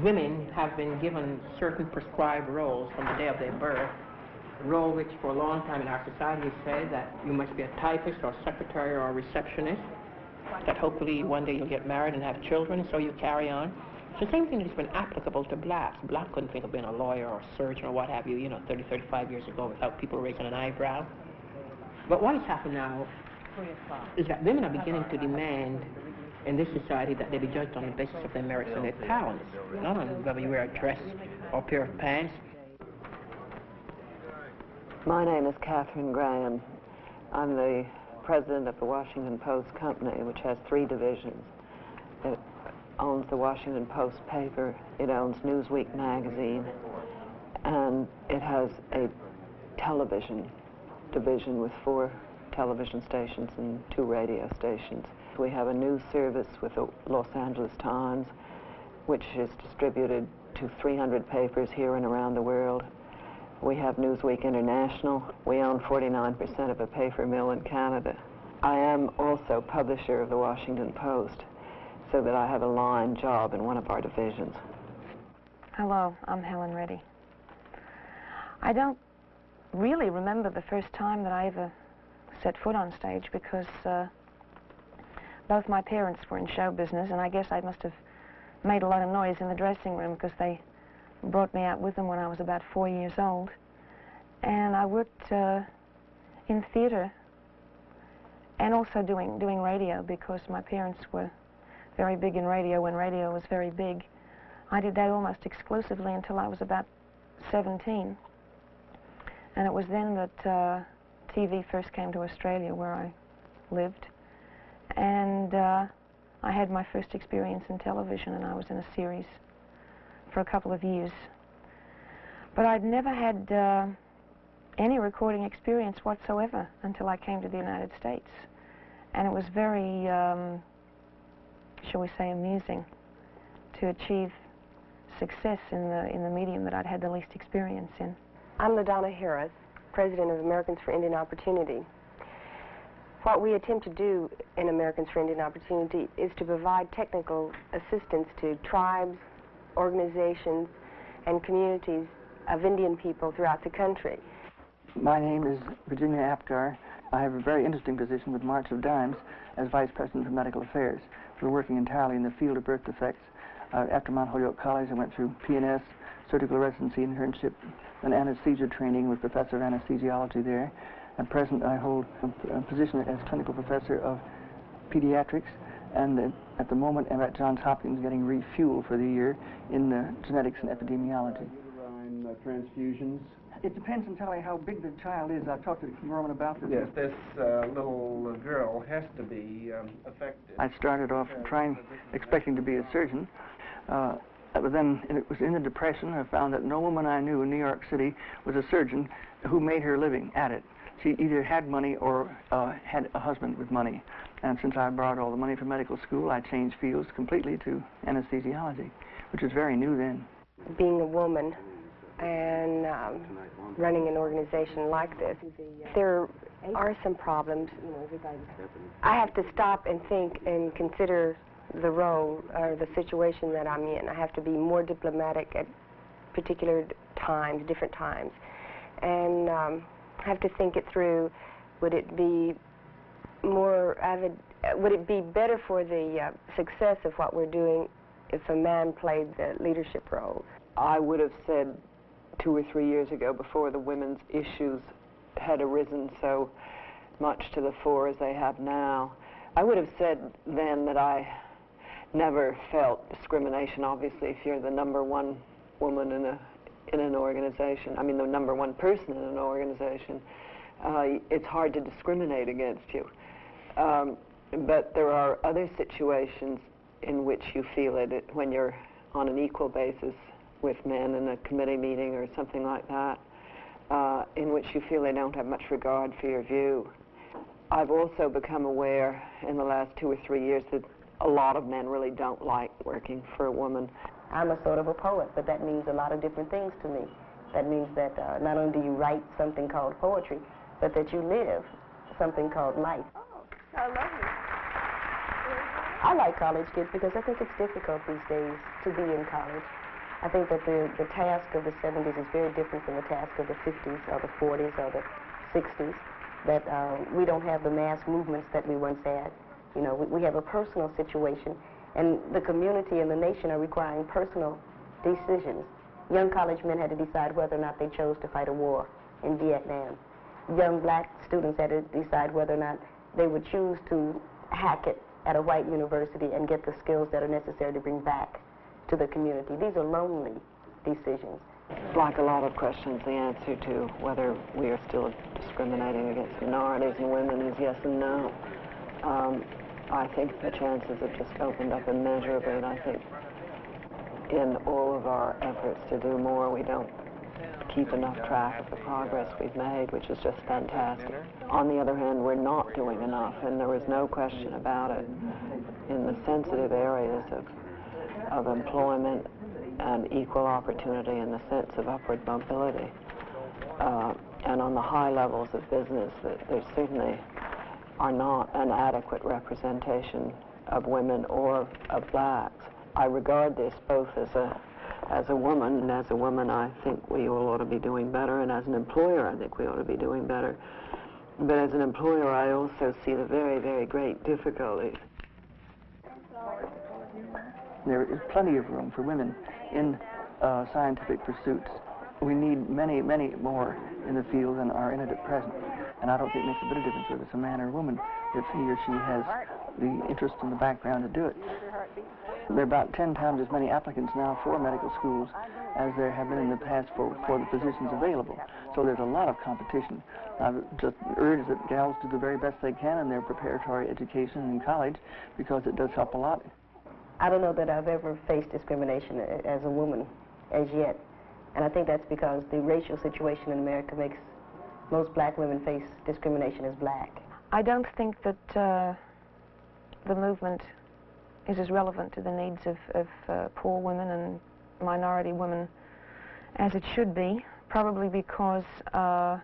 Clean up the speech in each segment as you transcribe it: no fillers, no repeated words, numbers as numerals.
women have been given certain prescribed roles from the day of their birth, a role which for a long time in our society said that you must be a typist or secretary or a receptionist, that hopefully one day you'll get married and have children, and so you carry on. It's the same thing that's been applicable to blacks. Black couldn't think of being a lawyer or a surgeon or what have you, 30, 35 years ago without people raising an eyebrow. But what has happened now is that women are beginning to demand in this society that they be judged on the basis of their merits and their talents, not on whether you wear a dress or a pair of pants. My name is Catherine Graham. I'm the president of the Washington Post Company, which has 3 divisions. It owns the Washington Post paper, it owns Newsweek magazine, and it has a television division with 4 television stations and 2 radio stations. We have a news service with the Los Angeles Times, which is distributed to 300 papers here and around the world. We have Newsweek International. We own 49% of a paper mill in Canada. I am also publisher of the Washington Post, so that I have a line job in one of our divisions. Hello, I'm Helen Reddy. I don't really remember the first time that I ever set foot on stage because both my parents were in show business, and I guess I must have made a lot of noise in the dressing room because they brought me out with them when I was about 4 years old. And I worked in theater and also doing radio because my parents were very big in radio when radio was very big. I did that almost exclusively until I was about 17. And it was then that TV first came to Australia, where I lived. And I had my first experience in television, and I was in a series for a couple of years. But I'd never had any recording experience whatsoever until I came to the United States. And it was very, shall we say, amusing to achieve success in the medium that I'd had the least experience in. I'm LaDonna Harris, president of Americans for Indian Opportunity. What we attempt to do in Americans for Indian Opportunity is to provide technical assistance to tribes, organizations, and communities of Indian people throughout the country. My name is Virginia Apgar. I have a very interesting position with March of Dimes as Vice President for Medical Affairs. We're working entirely in the field of birth defects. After Mount Holyoke College, I went through PNS, surgical residency internship, and anesthesia training with Professor of Anesthesiology there. At present, I hold a position as clinical professor of pediatrics, and at the moment I'm at Johns Hopkins getting refueled for the year in genetics and epidemiology. Transfusions? It depends entirely how big the child is. I've talked to Norman about this. Yes, this little girl has to be affected. I started off expecting to be a surgeon, but then it was in the Depression. I found that no woman I knew in New York City was a surgeon who made her living at it. She either had money or had a husband with money. And since I borrowed all the money from medical school, I changed fields completely to anesthesiology, which was very new then. Being a woman and running an organization like this, there are some problems. I have to stop and think and consider the role or the situation that I'm in. I have to be more diplomatic at particular times, different times, and have to think it through. Would it be would it be better for the success of what we're doing if a man played the leadership role? I would have said 2 or 3 years ago, before the women's issues had arisen so much to the fore as they have now, I would have said then that I never felt discrimination. Obviously, if you're the #1 woman in an organization, I mean the #1 person in an organization, it's hard to discriminate against you. But there are other situations in which you feel it when you're on an equal basis with men in a committee meeting or something like that, in which you feel they don't have much regard for your view. I've also become aware in the last 2 or 3 years that a lot of men really don't like working for a woman. I'm a sort of a poet, but that means a lot of different things to me. That means that not only do you write something called poetry, but that you live something called life. Oh, I love you. I like college kids because I think it's difficult these days to be in college. I think that the task of the 70s is very different from the task of the 50s or the 40s or the 60s, that we don't have the mass movements that we once had. You know, we have a personal situation, and the community and the nation are requiring personal decisions. Young college men had to decide whether or not they chose to fight a war in Vietnam. Young black students had to decide whether or not they would choose to hack it at a white university and get the skills that are necessary to bring back to the community. These are lonely decisions. Like a lot of questions, the answer to whether we are still discriminating against minorities and women is yes and no. I think the chances have just opened up immeasurably, and I think in all of our efforts to do more, we don't keep enough track of the progress we've made, which is just fantastic. On the other hand, we're not doing enough, and there is no question about it. In the sensitive areas of employment and equal opportunity in the sense of upward mobility, and on the high levels of business, that there certainly are not an adequate representation of women or of blacks. I regard this both as a woman, and as a woman I think we all ought to be doing better, and as an employer I think we ought to be doing better. But as an employer I also see the very, very great difficulties. There is plenty of room for women in scientific pursuits. We need many, many more in the field than are in it at present. And I don't think it makes a bit of difference whether it's a man or a woman if he or she has the interest and the background to do it. There are about 10 times as many applicants now for medical schools as there have been in the past for the positions available. So there's a lot of competition. I just urge that gals do the very best they can in their preparatory education in college, because it does help a lot. I don't know that I've ever faced discrimination as a woman as yet. And I think that's because the racial situation in America makes most black women face discrimination as black. I don't think that the movement is as relevant to the needs of poor women and minority women as it should be, probably because the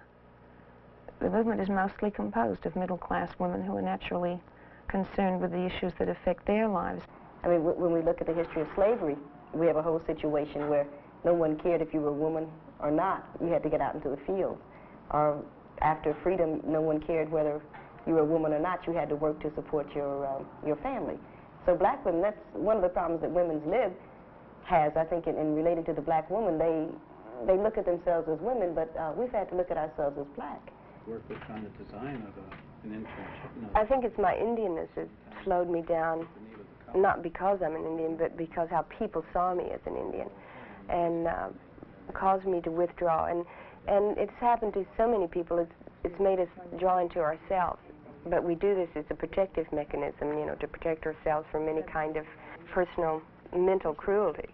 movement is mostly composed of middle-class women who are naturally concerned with the issues that affect their lives. I mean, when we look at the history of slavery, we have a whole situation where no one cared if you were a woman or not. You had to get out into the field. Or after freedom, no one cared whether you were a woman or not. You had to work to support your family. So black women, that's one of the problems that Women's Lib has, I think, in relating to the black woman. They look at themselves as women, but we've had to look at ourselves as black. Work with on the design of an internship. I think it's my Indianness that slowed me down, not because I'm an Indian, but because how people saw me as an Indian, and caused me to withdraw. And it's happened to so many people. It's made us draw into ourselves. But we do this as a protective mechanism, you know, to protect ourselves from any kind of personal mental cruelty.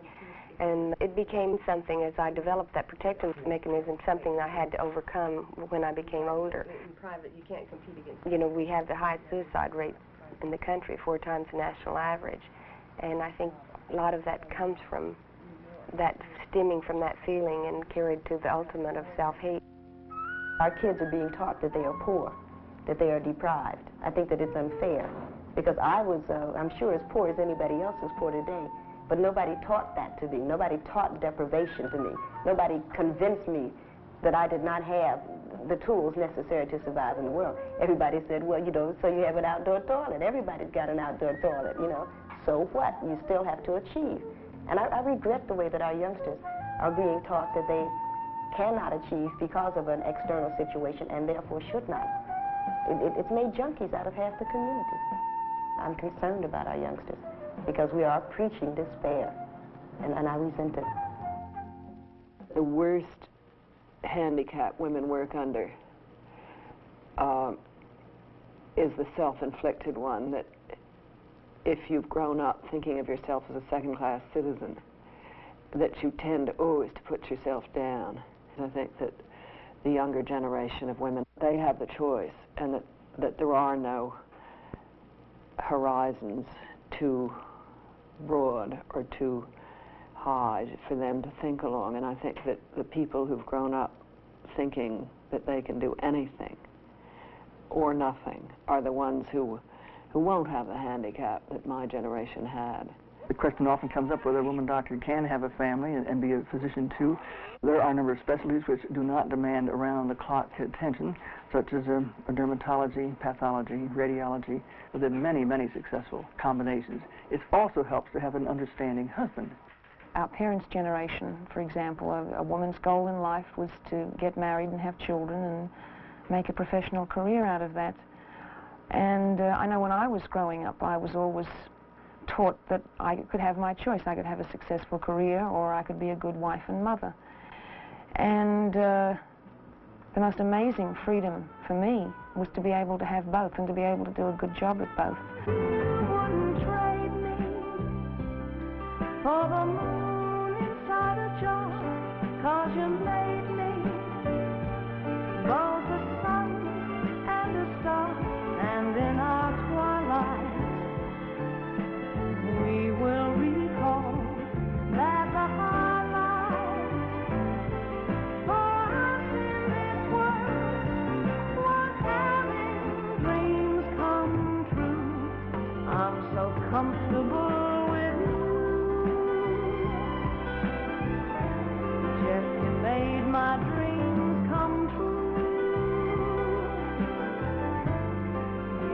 And it became something, as I developed that protective mechanism, something I had to overcome when I became older. In private, you can't compete against. You know, we have the highest suicide rate in the country, 4 times the national average. And I think a lot of that comes from that, stemming from that feeling and carried to the ultimate of self-hate. Our kids are being taught that they are poor, that they are deprived. I think that it's unfair, because I was, I'm sure, as poor as anybody else is poor today, but nobody taught that to me. Nobody taught deprivation to me. Nobody convinced me that I did not have the tools necessary to survive in the world. Everybody said, well, you know, so you have an outdoor toilet. Everybody's got an outdoor toilet, you know. So what? You still have to achieve. And I regret the way that our youngsters are being taught that they cannot achieve because of an external situation and therefore should not. It's made junkies out of half the community. I'm concerned about our youngsters because we are preaching despair, and I resent it. The worst handicap women work under is the self-inflicted one, that if you've grown up thinking of yourself as a second-class citizen, that you tend always to put yourself down. I think that the younger generation of women, they have the choice, and that there are no horizons too broad or too high for them to think along. And I think that the people who've grown up thinking that they can do anything or nothing are the ones who won't have the handicap that my generation had. The question often comes up whether a woman doctor can have a family and be a physician too. There are a number of specialties which do not demand around-the-clock attention, such as dermatology, pathology, radiology. There are many, many successful combinations. It also helps to have an understanding husband. Our parents' generation, for example, a woman's goal in life was to get married and have children and make a professional career out of that. And I know when I was growing up, I was always taught that I could have my choice. I could have a successful career, or I could be a good wife and mother. And the most amazing freedom for me was to be able to have both and to be able to do a good job at both. Wouldn't trade me for the moon inside a jar, 'cause you made me both a sun and a star, and in our twilight we will recall that the highlight for us in this world was having dreams come true. I'm so comfortable with you. Just you made my dreams come true.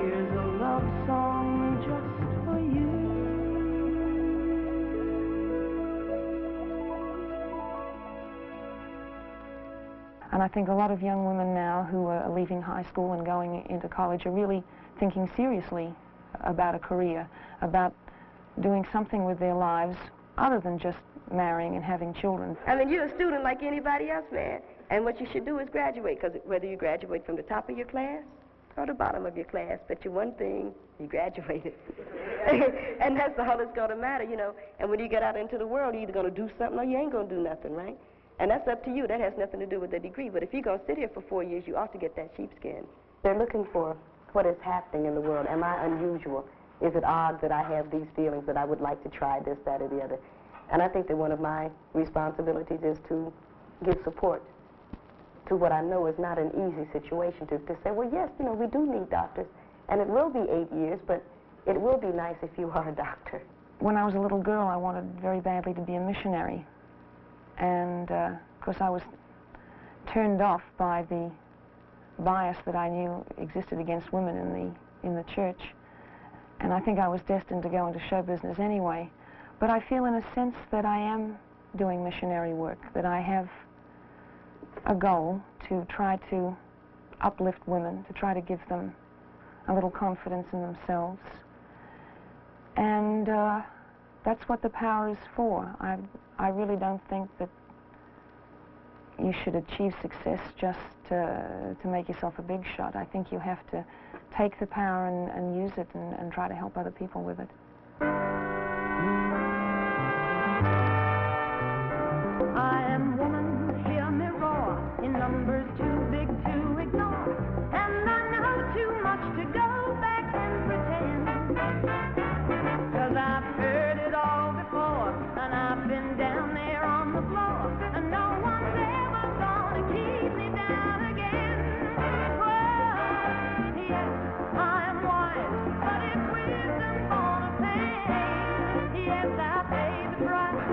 Here's a love song just for you. And I think a lot of young women now who are leaving high school and going into college are really thinking seriously about a career, about doing something with their lives other than just marrying and having children. I mean, you're a student like anybody else, man. And what you should do is graduate, because whether you graduate from the top of your class or the bottom of your class, but you one thing, you graduated. And that's all that's going to matter, you know. And when you get out into the world, you're either going to do something or you ain't going to do nothing, right? And that's up to you. That has nothing to do with the degree. But if you're going to sit here for 4 years, you ought to get that sheepskin. They're looking for what is happening in the world. Am I unusual? Is it odd that I have these feelings that I would like to try this, that, or the other? And I think that one of my responsibilities is to give support to what I know is not an easy situation, to say, well, yes, you know, we do need doctors, and it will be 8 years, but it will be nice if you are a doctor. When I was a little girl, I wanted very badly to be a missionary. And, of course, I was turned off by the bias that I knew existed against women in the church. And I think I was destined to go into show business anyway. But I feel in a sense that I am doing missionary work, that I have a goal to try to uplift women, to try to give them a little confidence in themselves. And that's what the power is for. I really don't think that you should achieve success just to make yourself a big shot. I think you have to take the power and use it and try to help other people with it. I am woman, hear me roar, in numbers too big to ignore, and I know too much to go back and pretend, 'cause I've heard it all before, and I've been down there on the floor, and no one's ever gonna keep me down again. Well, yes, I am wise, but it's wisdom born of pain. Yes, I paid the price,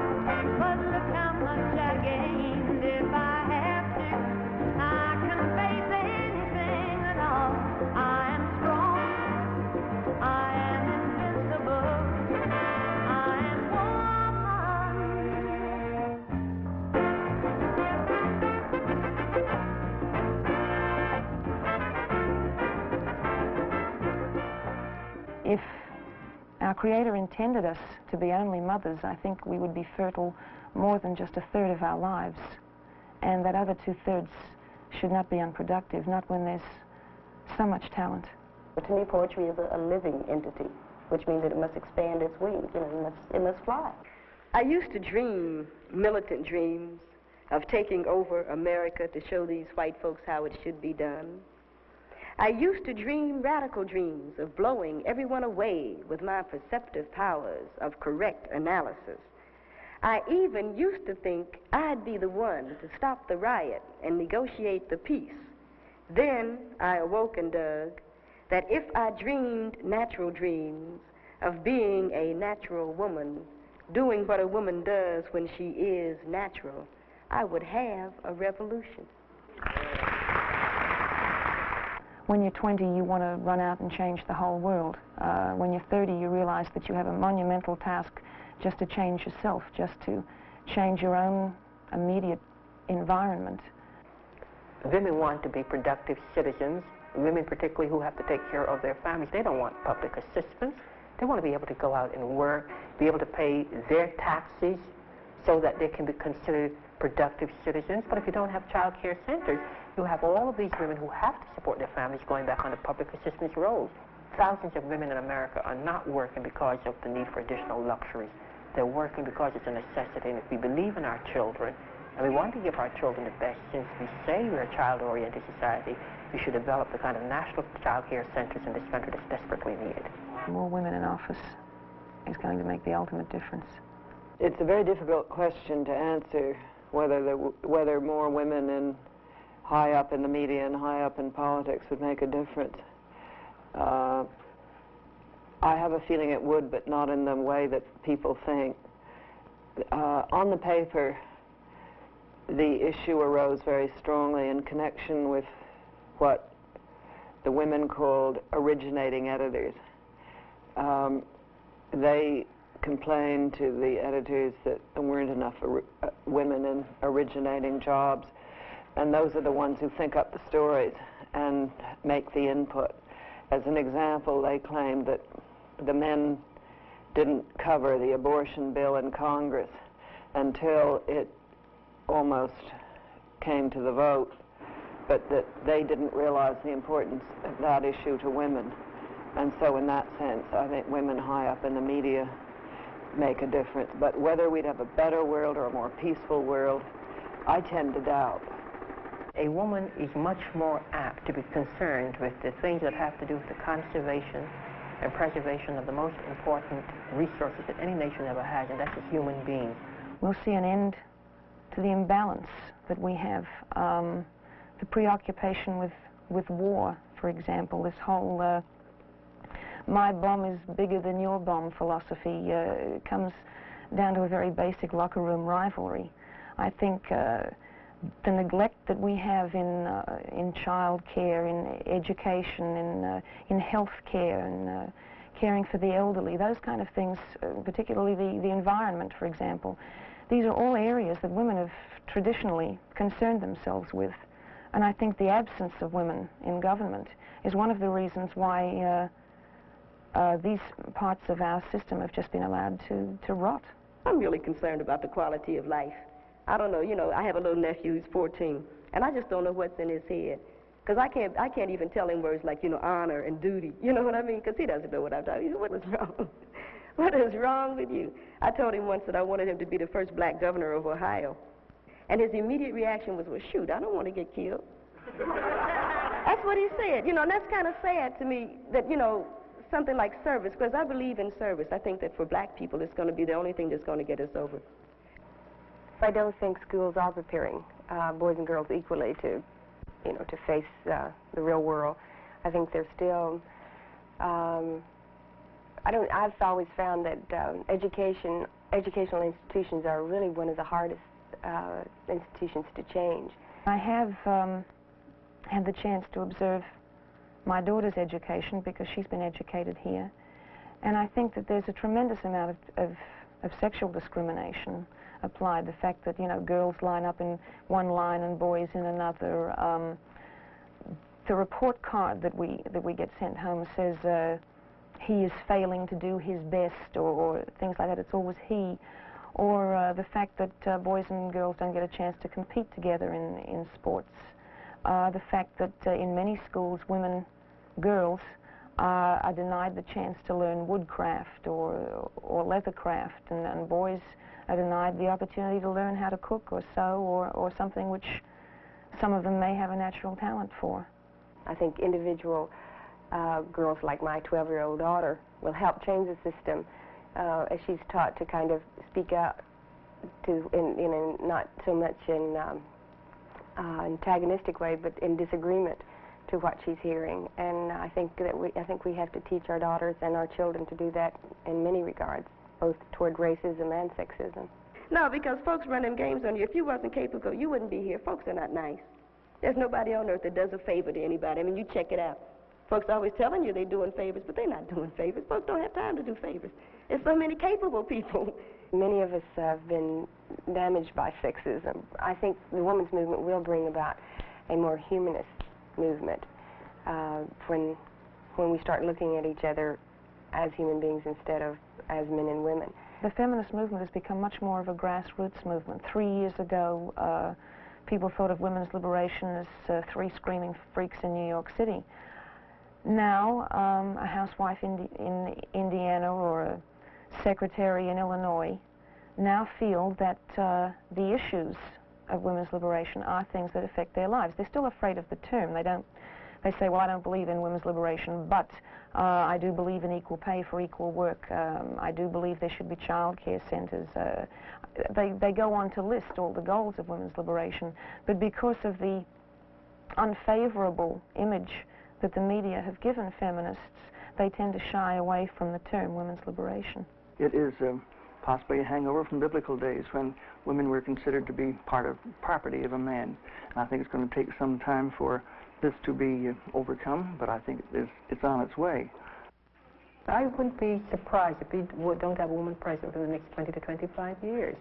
but look how much I gained. If I have to, I can face anything at all. I am strong, I am invincible, I am woman. If our Creator intended us to be only mothers, I think we would be fertile more than just a third of our lives. And that other 2/3 should not be unproductive, not when there's so much talent. But to me, poetry is a living entity, which means that it must expand its wings, you know, it must fly. I used to dream militant dreams of taking over America to show these white folks how it should be done. I used to dream radical dreams of blowing everyone away with my perceptive powers of correct analysis. I even used to think I'd be the one to stop the riot and negotiate the peace. Then I awoke and dug that if I dreamed natural dreams, of being a natural woman, doing what a woman does when she is natural, I would have a revolution. When you're 20, you want to run out and change the whole world. When you're 30, you realize that you have a monumental task just to change yourself, just to change your own immediate environment. Women want to be productive citizens, women particularly who have to take care of their families. They don't want public assistance. They want to be able to go out and work, be able to pay their taxes so that they can be considered productive citizens. But if you don't have child care centers, you have all of these women who have to support their families going back on the public assistance rolls. Thousands of women in America are not working because of the need for additional luxuries. They're working because it's a necessity. And if we believe in our children, and we want to give our children the best, since we say we're a child-oriented society, we should develop the kind of national child care centers in this country that's desperately needed. More women in office is going to make the ultimate difference. It's a very difficult question to answer, whether more women in high up in the media and high up in politics would make a difference. I have a feeling it would, but not in the way that people think. On the paper, the issue arose very strongly in connection with what the women called originating editors. They complained to the editors that there weren't enough women in originating jobs, and those are the ones who think up the stories and make the input. As an example, they claimed that the men didn't cover the abortion bill in Congress until it almost came to the vote, but that they didn't realize the importance of that issue to women. And so in that sense, I think women high up in the media make a difference. But whether we'd have a better world or a more peaceful world, I tend to doubt. A woman is much more apt to be concerned with the things that have to do with the conservation and preservation of the most important resources that any nation ever has, and that's a human being. We'll see an end to the imbalance that we have, the preoccupation with war, for example, this whole my bomb is bigger than your bomb philosophy comes down to a very basic locker room rivalry. I think the neglect that we have in child care, in education, in health care, and caring for the elderly, those kind of things, particularly the environment, for example, these are all areas that women have traditionally concerned themselves with. And I think the absence of women in government is one of the reasons why these parts of our system have just been allowed to rot. I'm really concerned about the quality of life. I don't know, you know, I have a little nephew who's 14, and I just don't know what's in his head. Because I can't even tell him words like, you know, honor and duty. You know what I mean? Because he doesn't know what I'm talking about. What is wrong? What is wrong with you? I told him once that I wanted him to be the first black governor of Ohio. And his immediate reaction was, well, shoot, I don't want to get killed. That's what he said. You know, and that's kind of sad to me that, you know, something like service, because I believe in service. I think that for black people, it's going to be the only thing that's going to get us over. I don't think schools are preparing boys and girls equally to, you know, to face the real world. I think they're still, I've always found that educational institutions are really one of the hardest institutions to change. I have had the chance to observe my daughter's education because she's been educated here, and I think that there's a tremendous amount of sexual discrimination applied. The fact that, you know, girls line up in one line and boys in another. The report card that we get sent home says he is failing to do his best, or things like that. It's always he. Or the fact that boys and girls don't get a chance to compete together in sports. The fact that in many schools, girls are denied the chance to learn woodcraft or leathercraft, and boys are denied the opportunity to learn how to cook or sew or something which some of them may have a natural talent for. I think individual girls like my 12-year-old daughter will help change the system as she's taught to kind of speak out in not so much in antagonistic way, but in disagreement to what she's hearing, and I think we have to teach our daughters and our children to do that in many regards, both toward racism and sexism. No, because folks run them games on you. If you wasn't capable, you wouldn't be here. Folks are not nice. There's nobody on earth that does a favor to anybody. I mean, you check it out. Folks always telling you they're doing favors, but they're not doing favors. Folks don't have time to do favors. There's so many capable people. Many of us have been damaged by sexism. I think the women's movement will bring about a more humanist movement when we start looking at each other as human beings instead of as men and women. The feminist movement has become much more of a grassroots movement. 3 years ago, people thought of women's liberation as 3 screaming freaks in New York City. Now, a housewife in Indiana or a secretary in Illinois now feel that the issues of women's liberation are things that affect their lives. They're still afraid of the term. They say, well, I don't believe in women's liberation, but I do believe in equal pay for equal work. I do believe there should be child care centers. They go on to list all the goals of women's liberation, but because of the unfavorable image that the media have given feminists, they tend to shy away from the term women's liberation. It is possibly a hangover from biblical days when women were considered to be part of property of a man. And I think it's going to take some time for this to be overcome, but I think it's on its way. I wouldn't be surprised if we don't have a woman president for the next 20 to 25 years,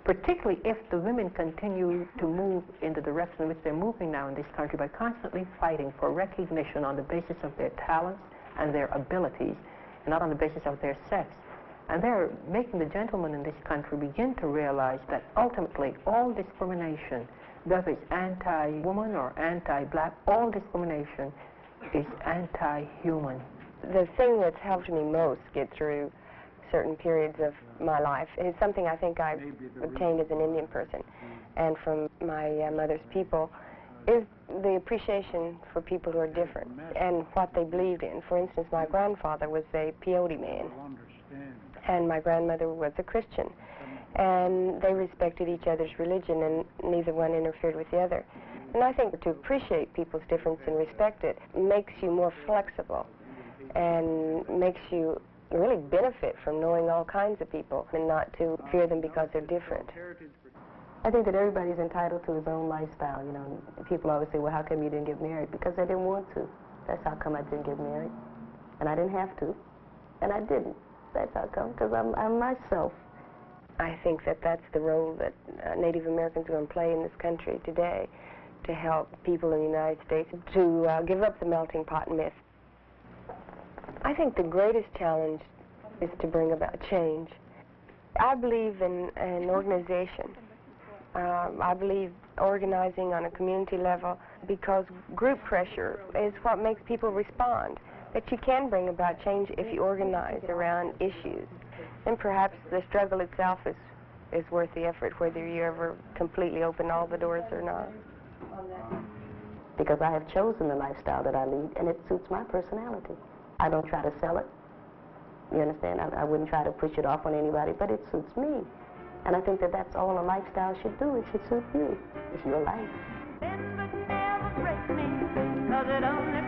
particularly if the women continue to move in the direction in which they're moving now in this country by constantly fighting for recognition on the basis of their talents and their abilities, and not on the basis of their sex. And they're making the gentlemen in this country begin to realize that ultimately all discrimination, whether it's anti-woman or anti-black, all discrimination is anti-human. The thing that's helped me most get through certain periods of my life is something I think I've obtained as an Indian person and from my mother's people, is the appreciation for people who are different and what they believed in. For instance, my grandfather was a peyote man, and my grandmother was a Christian, and they respected each other's religion, and neither one interfered with the other. And I think to appreciate people's difference and respect it makes you more flexible and makes you really benefit from knowing all kinds of people and not to fear them because they're different. I think that everybody's entitled to his own lifestyle. You know, people always say, well, how come you didn't get married? Because I didn't want to. That's how come I didn't get married. And I didn't have to. And I didn't. That's how come, because I'm myself. I think that that's the role that Native Americans are going to play in this country today, to help people in the United States to give up the melting pot myth. I think the greatest challenge is to bring about change. I believe in an organization. I believe organizing on a community level, because group pressure is what makes people respond. That you can bring about change if you organize around issues. And perhaps the struggle itself is worth the effort, whether you ever completely open all the doors or not. Because I have chosen the lifestyle that I lead, and it suits my personality. I don't try to sell it. You understand? I wouldn't try to push it off on anybody, but it suits me. And I think that that's all a lifestyle should do. It should suit you. It's your life. Bend but never break me, 'cause it only